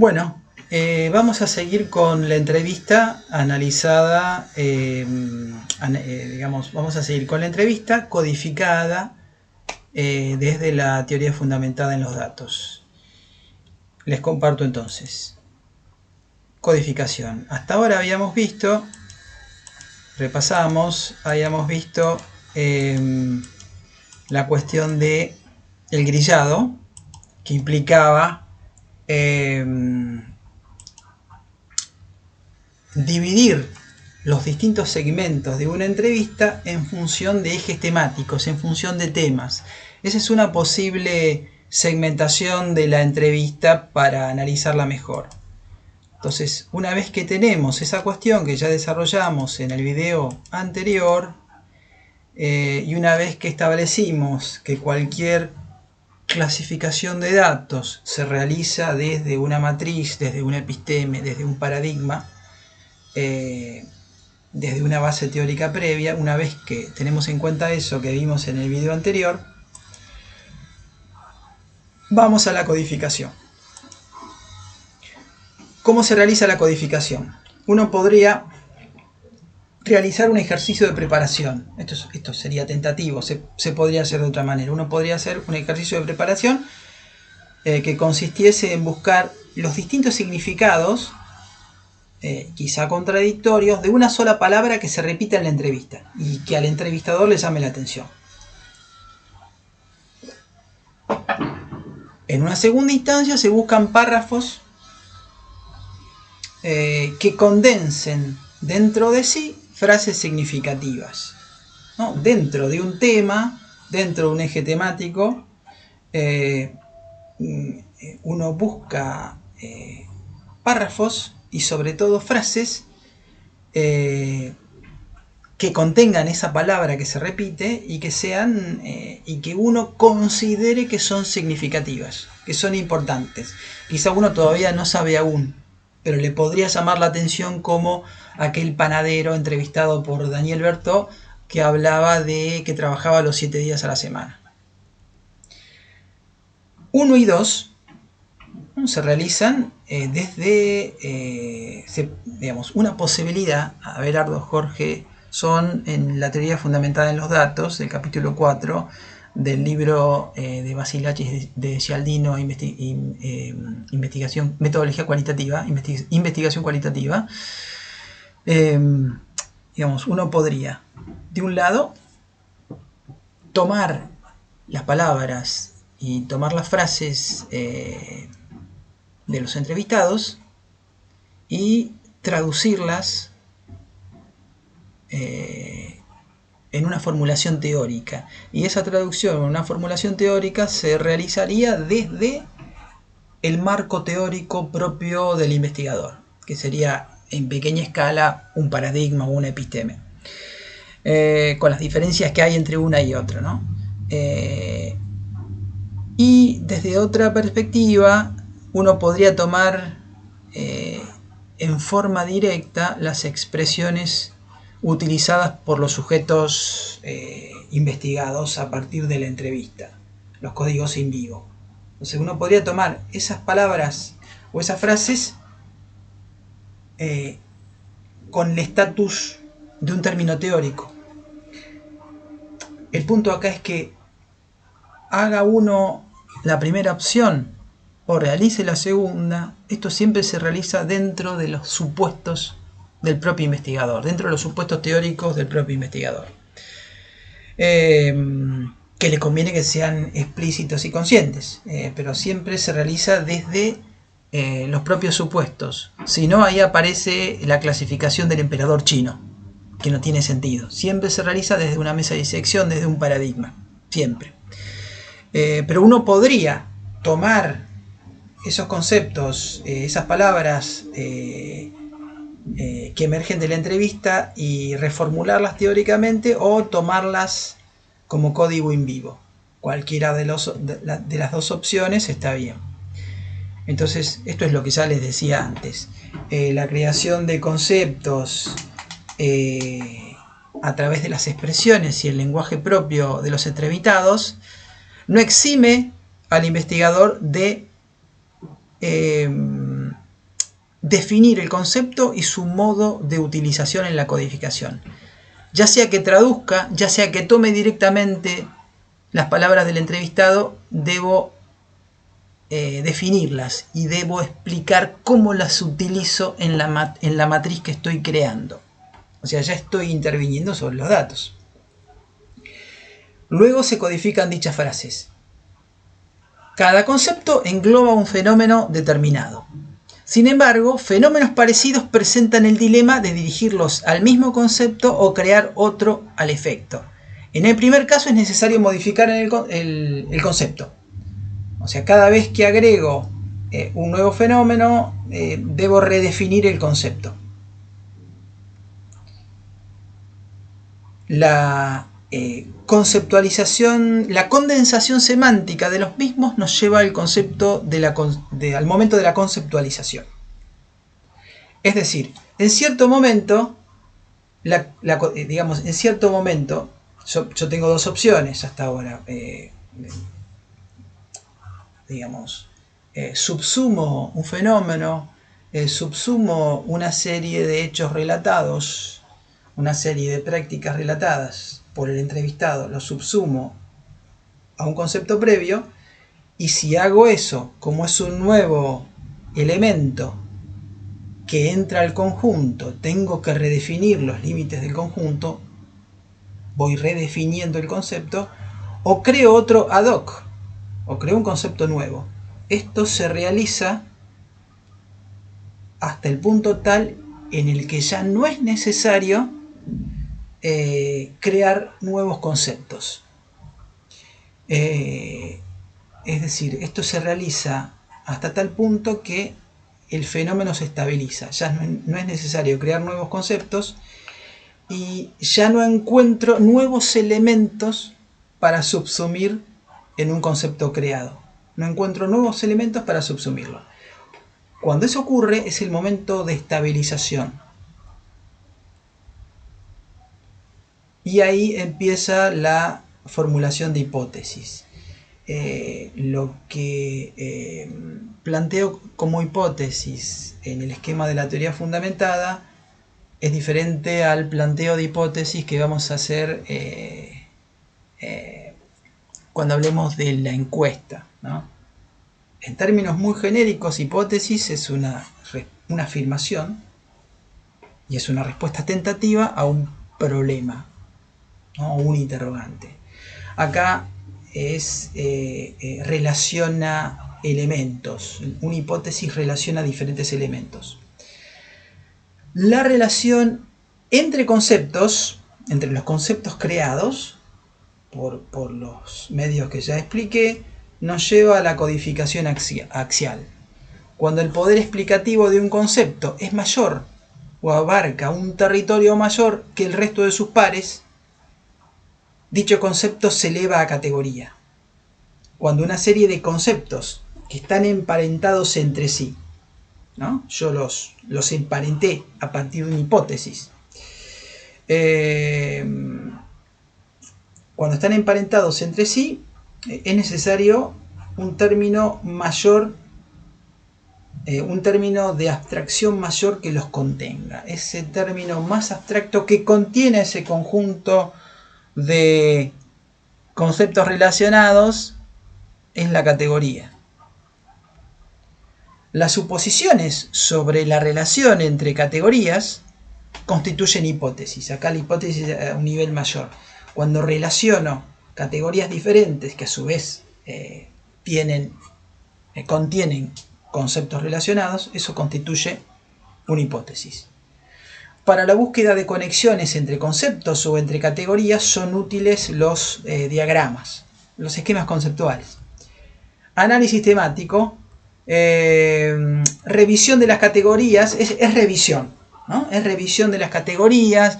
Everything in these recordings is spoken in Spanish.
Bueno, vamos a seguir con la entrevista analizada, vamos a seguir con la entrevista codificada desde la teoría fundamentada en los datos. Les comparto entonces. Codificación. Hasta ahora habíamos visto, habíamos visto la cuestión de el grillado, que implicaba dividir los distintos segmentos de una entrevista en función de ejes temáticos, en función de temas. Esa es una posible segmentación de la entrevista para analizarla mejor. Entonces, una vez que tenemos esa cuestión que ya desarrollamos en el video anterior, y una vez que establecimos que cualquier clasificación de datos se realiza desde una matriz, desde un episteme, desde un paradigma, desde una base teórica previa, una vez que tenemos en cuenta eso que vimos en el video anterior, vamos a la codificación. ¿Cómo se realiza la codificación? Uno podría realizar un ejercicio de preparación. Esto sería tentativo, se podría hacer de otra manera. Uno podría hacer un ejercicio de preparación que consistiese en buscar los distintos significados, quizá contradictorios, de una sola palabra que se repita en la entrevista y que al entrevistador le llame la atención. En una segunda instancia se buscan párrafos que condensen dentro de sí frases significativas, ¿no? Dentro de un tema, dentro de un eje temático, uno busca párrafos y sobre todo frases que contengan esa palabra que se repite y que sean y que uno considere que son significativas, que son importantes. Quizá uno todavía no sabe aún, pero le podría llamar la atención, como aquel panadero entrevistado por Daniel Berthaud, que hablaba de que trabajaba los 7 días a la semana. 1 y 2 se realizan desde, una posibilidad, Abelardo, Jorge, son en la teoría fundamentada en los datos, el capítulo 4 del libro de Basilachis de Cialdino, metodología cualitativa, investigación cualitativa. Uno podría, de un lado, tomar las palabras y tomar las frases de los entrevistados y traducirlas en una formulación teórica, y esa traducción en una formulación teórica se realizaría desde el marco teórico propio del investigador, que sería en pequeña escala un paradigma o un episteme, con las diferencias que hay entre una y otra, ¿no? Y desde otra perspectiva uno podría tomar en forma directa las expresiones utilizadas por los sujetos investigados a partir de la entrevista, los códigos in vivo. Entonces uno podría tomar esas palabras o esas frases con el estatus de un término teórico. El punto acá es que haga uno la primera opción o realice la segunda, esto siempre se realiza dentro de los supuestos del propio investigador, dentro de los supuestos teóricos del propio investigador, que le conviene que sean explícitos y conscientes, pero siempre se realiza desde los propios supuestos. Si no, ahí aparece la clasificación del emperador chino, que no tiene sentido. Siempre se realiza desde una mesa de disección, desde un paradigma, siempre. Pero uno podría tomar esos conceptos, esas palabras que emergen de la entrevista y reformularlas teóricamente, o tomarlas como código in vivo. Cualquiera de las dos opciones está bien. Entonces, esto es lo que ya les decía antes. La creación de conceptos a través de las expresiones y el lenguaje propio de los entrevistados no exime al investigador de definir el concepto y su modo de utilización en la codificación. Ya sea que traduzca, ya sea que tome directamente las palabras del entrevistado, debo definirlas y debo explicar cómo las utilizo en la matriz que estoy creando. O sea, ya estoy interviniendo sobre los datos. Luego se codifican dichas frases. Cada concepto engloba un fenómeno determinado. Sin embargo, fenómenos parecidos presentan el dilema de dirigirlos al mismo concepto o crear otro al efecto. En el primer caso es necesario modificar el concepto. O sea, cada vez que agrego un nuevo fenómeno, debo redefinir el concepto. La conceptualización, la condensación semántica de los mismos nos lleva al concepto al momento de la conceptualización. Es decir, en cierto momento, digamos, en cierto momento, yo tengo dos opciones hasta ahora. Digamos, subsumo un fenómeno, subsumo una serie de hechos relatados, una serie de prácticas relatadas por el entrevistado, lo subsumo a un concepto previo, y si hago eso, como es un nuevo elemento que entra al conjunto, tengo que redefinir los límites del conjunto, voy redefiniendo el concepto, o creo otro ad hoc, o creo un concepto nuevo. Esto se realiza hasta el punto tal en el que ya no es necesario crear nuevos conceptos. Es decir, esto se realiza hasta tal punto que el fenómeno se estabiliza. Ya no es necesario crear nuevos conceptos y ya no encuentro nuevos elementos para subsumir en un concepto creado. No encuentro nuevos elementos para subsumirlo. Cuando eso ocurre es el momento de estabilización. Y ahí empieza la formulación de hipótesis. Lo que planteo como hipótesis en el esquema de la teoría fundamentada es diferente al planteo de hipótesis que vamos a hacer cuando hablemos de la encuesta, ¿no? En términos muy genéricos, hipótesis es una afirmación y es una respuesta tentativa a un problema, ¿no? O un interrogante. Acá relaciona elementos. Una hipótesis relaciona diferentes elementos. La relación entre conceptos, entre los conceptos creados por los medios que ya expliqué, nos lleva a la codificación axial. Cuando el poder explicativo de un concepto es mayor o abarca un territorio mayor que el resto de sus pares, dicho concepto se eleva a categoría. Cuando una serie de conceptos que están emparentados entre sí, ¿no? Yo los emparenté a partir de una hipótesis. Cuando están emparentados entre sí, es necesario un término mayor, un término de abstracción mayor que los contenga. Ese término más abstracto que contiene ese conjunto de conceptos relacionados es la categoría. Las suposiciones sobre la relación entre categorías constituyen hipótesis. Acá la hipótesis a un nivel mayor. Cuando relaciono categorías diferentes que a su vez contienen conceptos relacionados, eso constituye una hipótesis. Para la búsqueda de conexiones entre conceptos o entre categorías son útiles los diagramas, los esquemas conceptuales. Análisis temático, revisión de las categorías, es revisión, ¿no? Es revisión de las categorías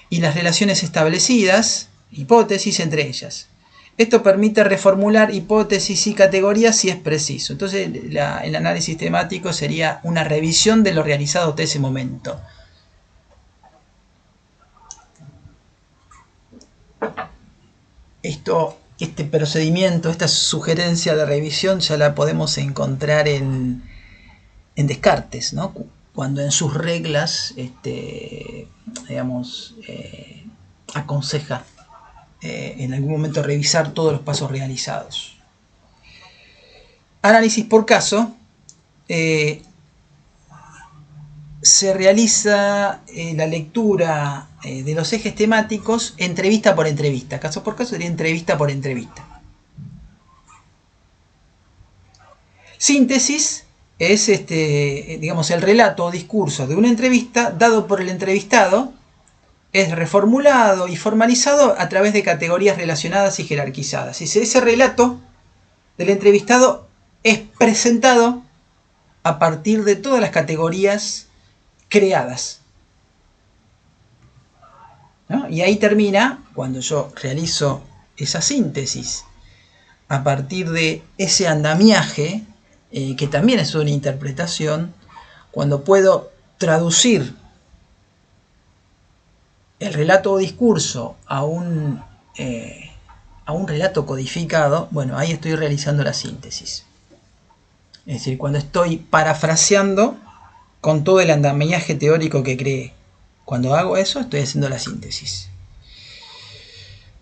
y las relaciones establecidas, hipótesis entre ellas. Esto permite reformular hipótesis y categorías si es preciso. Entonces el análisis temático sería una revisión de lo realizado hasta ese momento. Este procedimiento, esta sugerencia de revisión ya la podemos encontrar en Descartes, ¿no? cuando en sus reglas, digamos, aconseja en algún momento revisar todos los pasos realizados. Análisis por caso. Se realiza la lectura de los ejes temáticos entrevista por entrevista. Caso por caso sería entrevista por entrevista. Síntesis es digamos, el relato o discurso de una entrevista dado por el entrevistado, es reformulado y formalizado a través de categorías relacionadas y jerarquizadas. Ese relato del entrevistado es presentado a partir de todas las categorías creadas, ¿no? Y ahí termina, cuando yo realizo esa síntesis a partir de ese andamiaje, que también es una interpretación, cuando puedo traducir el relato o discurso a un relato codificado, bueno, ahí estoy realizando la síntesis. Es decir, cuando estoy parafraseando con todo el andamiaje teórico que creé. Cuando hago eso, estoy haciendo la síntesis.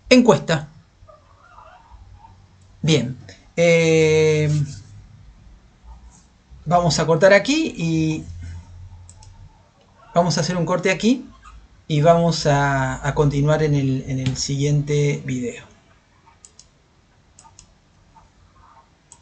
Encuesta. Bien. Vamos a cortar aquí y vamos a hacer un corte aquí y vamos a continuar en el siguiente video.